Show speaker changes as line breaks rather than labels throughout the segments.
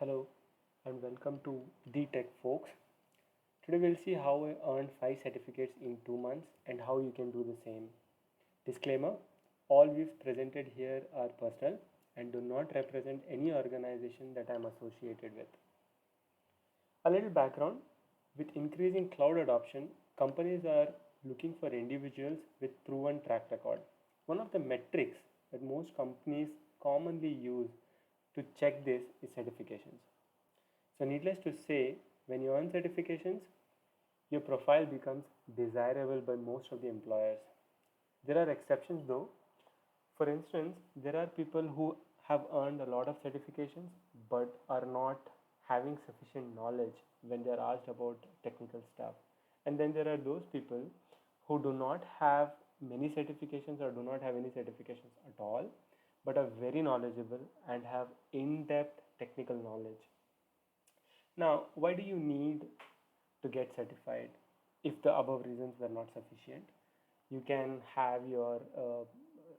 Hello and welcome to The Tech Folks. Today we'll see how I earned 5 certificates in 2 months and how you can do the same. Disclaimer: all views presented here are personal and do not represent any organization that I am associated with. A little background: with increasing cloud adoption, companies are looking for individuals with proven track record. One of the metrics that most companies commonly use to check this is certifications. So, needless to say, when you earn certifications, your profile becomes desirable by most of the employers. There are exceptions though. For instance, there are people who have earned a lot of certifications but are not having sufficient knowledge when they are asked about technical stuff. And then there are those people who do not have many certifications or do not have any certifications at all but are very knowledgeable and have in depth technical knowledge. Now, why do you need to get certified if the above reasons were not sufficient? You can have your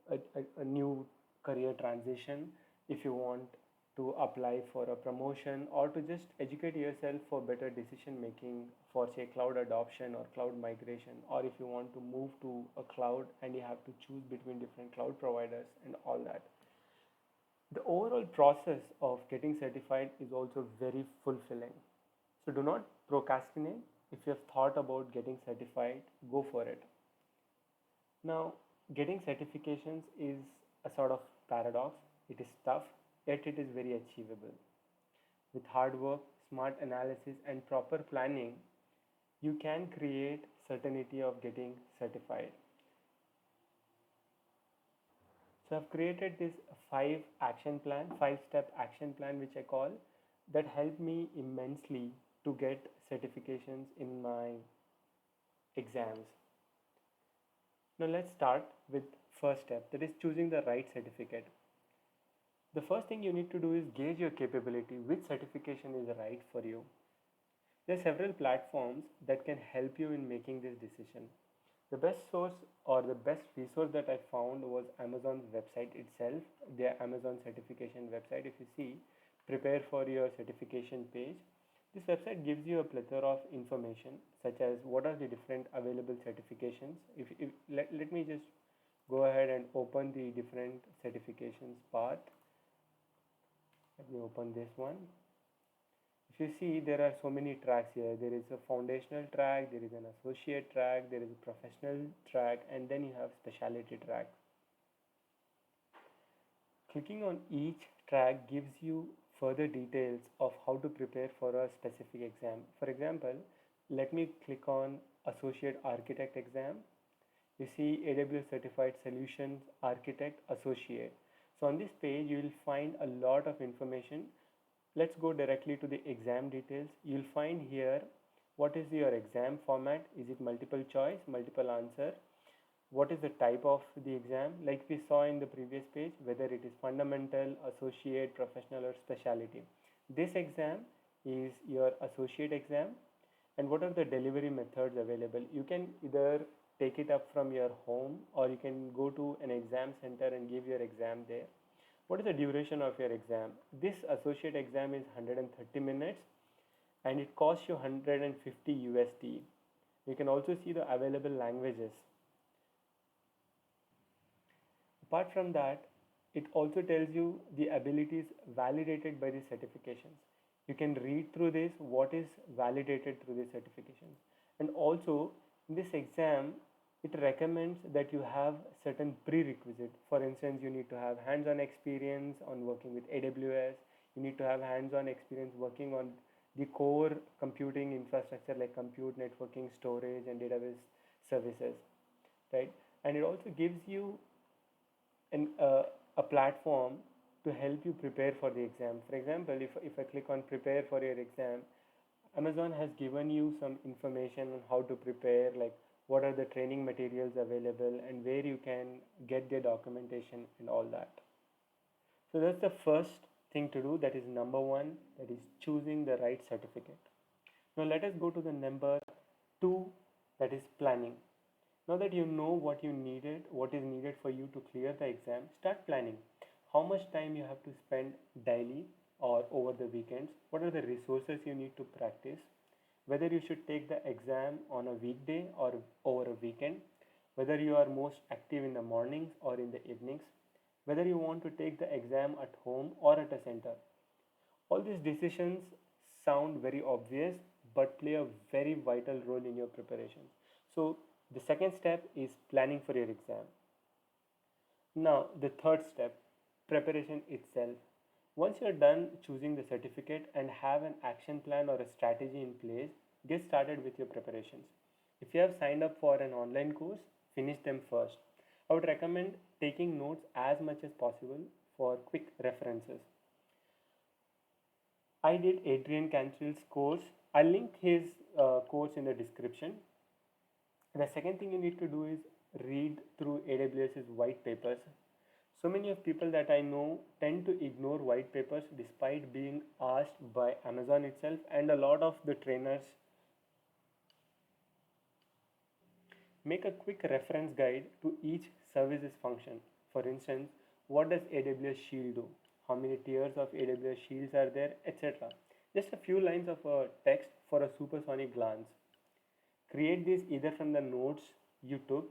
a new career transition if you want to apply for a promotion or to just educate yourself for better decision making for say cloud adoption or cloud migration, or if you want to move to a cloud and you have to choose between different cloud providers and all that. The overall process of getting certified is also very fulfilling. So do not procrastinate. If you have thought about getting certified, go for it. Now, getting certifications is a sort of paradox. It is tough, yet it is very achievable. With hard work, smart analysis, and proper planning, you can create certainty of getting certified. So I've created this five step action plan, which I call, that helped me immensely to get certifications in my exams. Now let's start with first step, that is choosing the right certificate. The first thing you need to do is gauge your capability, which certification is right for you. There are several platforms that can help you in making this decision. The best source or the best resource that I found was Amazon's website itself, their Amazon certification website. If you see, prepare for your certification page. This website gives you a plethora of information, such as what are the different available certifications. Let me just go ahead and open the different certifications part. Let me open this one. If you see, there are so many tracks here. There is a foundational track, there is an associate track, there is a professional track, and then you have specialty track. Clicking on each track gives you further details of how to prepare for a specific exam. For example, let me click on Associate Architect exam. You see AWS Certified Solutions Architect Associate. So on this page, you will find a lot of information. Let's go directly to the exam details. You'll find here what is your exam format. Is it multiple choice, multiple answer? What is the type of the exam? Like we saw in the previous page, whether it is fundamental, associate, professional, or specialty. This exam is your associate exam. And what are the delivery methods available? You can either take it up from your home or you can go to an exam center and give your exam there. What is the duration of your exam? This associate exam is 130 minutes and it costs you 150 USD. You can also see the available languages. Apart from that, it also tells you the abilities validated by the certifications. You can read through this, what is validated through the certifications. And also, in this exam, it recommends that you have certain prerequisites. For instance, you need to have hands-on experience on working with AWS. You need to have hands-on experience working on the core computing infrastructure like compute, networking, storage, and database services, right? And it also gives you a platform to help you prepare for the exam. For example, if I click on prepare for your exam, Amazon has given you some information on how to prepare, like what are the training materials available and where you can get their documentation and all that. So that's the first thing to do. That is number one, that is choosing the right certificate. Now let us go to the number two, that is planning. Now that you know what is needed for you to clear the exam, start planning. How much time you have to spend daily or over the weekends, what are the resources you need to practice, whether you should take the exam on a weekday or over a weekend, whether you are most active in the mornings or in the evenings, whether you want to take the exam at home or at a center. All these decisions sound very obvious but play a very vital role in your preparation. So, the second step is planning for your exam. Now, the third step, preparation itself. Once you're done choosing the certificate and have an action plan or a strategy in place, get started with your preparations. If you have signed up for an online course, finish them first. I would recommend taking notes as much as possible for quick references. I did Adrian Cantrell's course. I'll link his course in the description. The second thing you need to do is read through AWS's white papers. So many of people that I know tend to ignore white papers despite being asked by Amazon itself and a lot of the trainers. Make a quick reference guide to each services function. For instance, what does AWS Shield do? How many tiers of AWS Shields are there, etc. Just a few lines of text for a supersonic glance. Create these either from the notes you took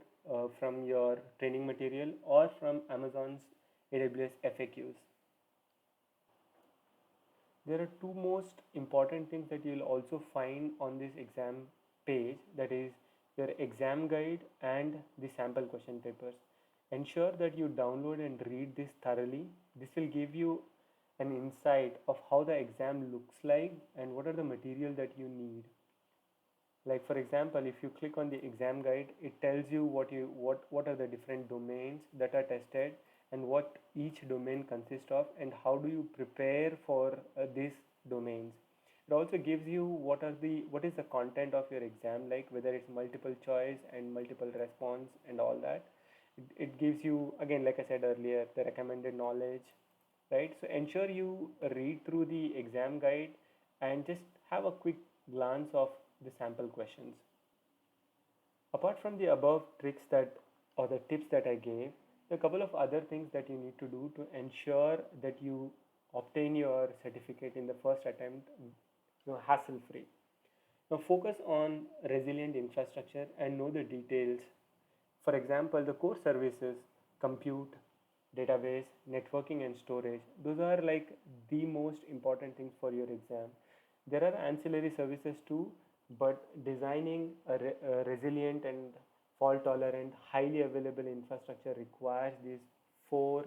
from your training material or from Amazon's AWS FAQs. There are two most important things that you'll also find on this exam page, that is your exam guide and the sample question papers. Ensure that you download and read this thoroughly. This will give you an insight of how the exam looks like and what are the material that you need. Like for example, if you click on the exam guide, it tells you what are the different domains that are tested and what each domain consists of and how do you prepare for these domains. It also gives you what is the content of your exam, like whether it's multiple choice and multiple response and all that. It gives you, again, like I said earlier, the recommended knowledge, right? So ensure you read through the exam guide and just have a quick glance of the sample questions. Apart from the above tricks that or the tips that I gave, there are a couple of other things that you need to do to ensure that you obtain your certificate in the first attempt, hassle free. Now focus on resilient infrastructure and know the details. For example, the core services, compute, database, networking, and storage, those are like the most important things for your exam. There are ancillary services too, but designing a resilient and fault tolerant, highly available infrastructure requires these four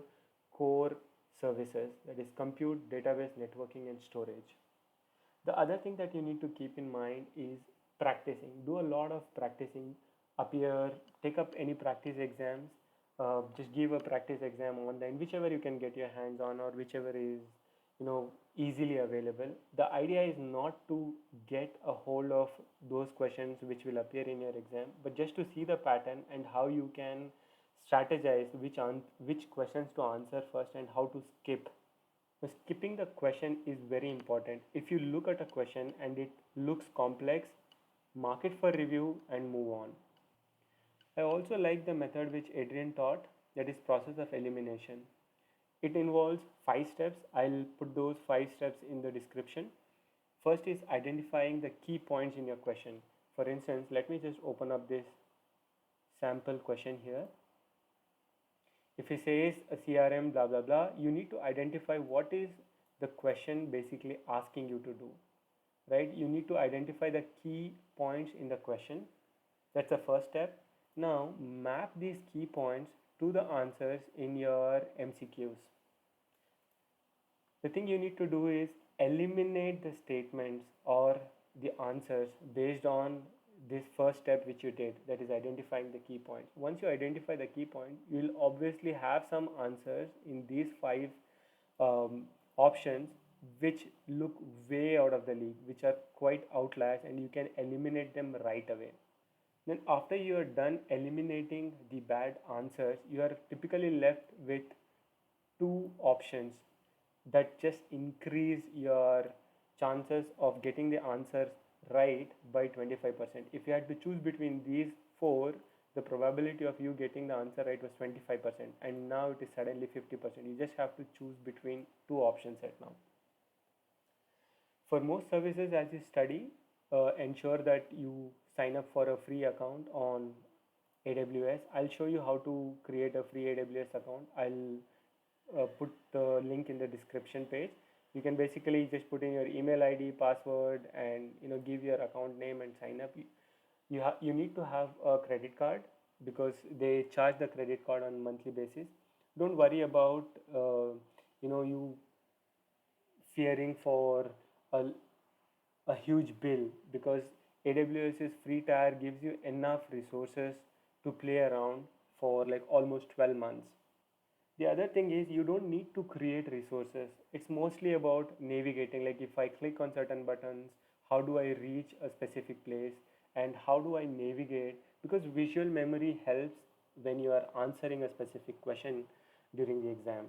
core services, that is compute, database, networking, and storage. The other thing that you need to keep in mind is practicing. Do a lot of practicing. Appear, take up any practice exams. Just give a practice exam online, whichever you can get your hands on or whichever is easily available. The idea is not to get a hold of those questions which will appear in your exam, but just to see the pattern and how you can strategize which questions to answer first and how to skip. So skipping the question is very important. If you look at a question and it looks complex, mark it for review and move on. I also like the method which Adrian taught, that is process of elimination. It involves 5 steps. I'll put those 5 steps in the description. First is identifying the key points in your question. For instance, let me just open up this sample question here. If it says a CRM blah blah blah, you need to identify what is the question basically asking you to do, right? You need to identify the key points in the question. That's the first step. Now map these key points to the answers in your MCQs. The thing you need to do is eliminate the statements or the answers based on this first step which you did, that is identifying the key points. Once you identify the key point, you will obviously have some answers in these 5 options which look way out of the league, which are quite outliers, and you can eliminate them right away. Then after you are done eliminating the bad answers, you are typically left with 2 options that just increase your chances of getting the answers right by 25%. If you had to choose between these 4, the probability of you getting the answer right was 25%, and now it is suddenly 50%. You just have to choose between 2 options right now. For most services as you study, ensure that you sign up for a free account on AWS. I'll show you how to create a free AWS account. I'll put the link in the description page. You can basically just put in your email ID, password, and give your account name and sign up. You need to have a credit card because they charge the credit card on monthly basis. Don't worry about you fearing for a, a huge bill, because AWS's free tier gives you enough resources to play around for like almost 12 months. The other thing is you don't need to create resources. It's mostly about navigating. Like if I click on certain buttons, how do I reach a specific place and how do I navigate? Because visual memory helps when you are answering a specific question during the exam.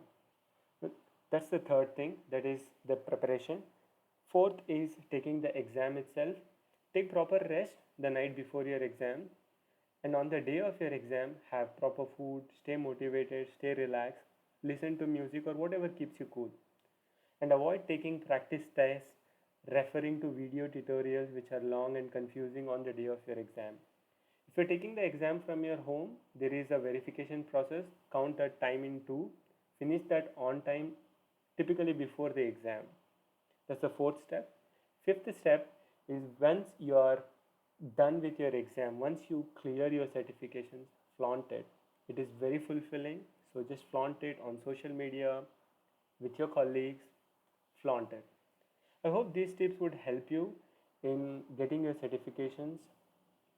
But that's the third thing, that is the preparation. Fourth is taking the exam itself. Take proper rest the night before your exam, and on the day of your exam, have proper food, stay motivated, stay relaxed, listen to music or whatever keeps you cool. And avoid taking practice tests, referring to video tutorials which are long and confusing on the day of your exam. If you're taking the exam from your home, there is a verification process. Count that time in two, finish that on time, typically before the exam. That's the fourth step. Fifth step is once you are done with your exam, once you clear your certifications, flaunt it. It is very fulfilling. So just flaunt it on social media, with your colleagues, flaunt it. I hope these tips would help you in getting your certifications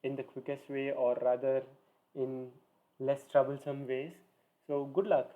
in the quickest way, or rather in less troublesome ways. So good luck.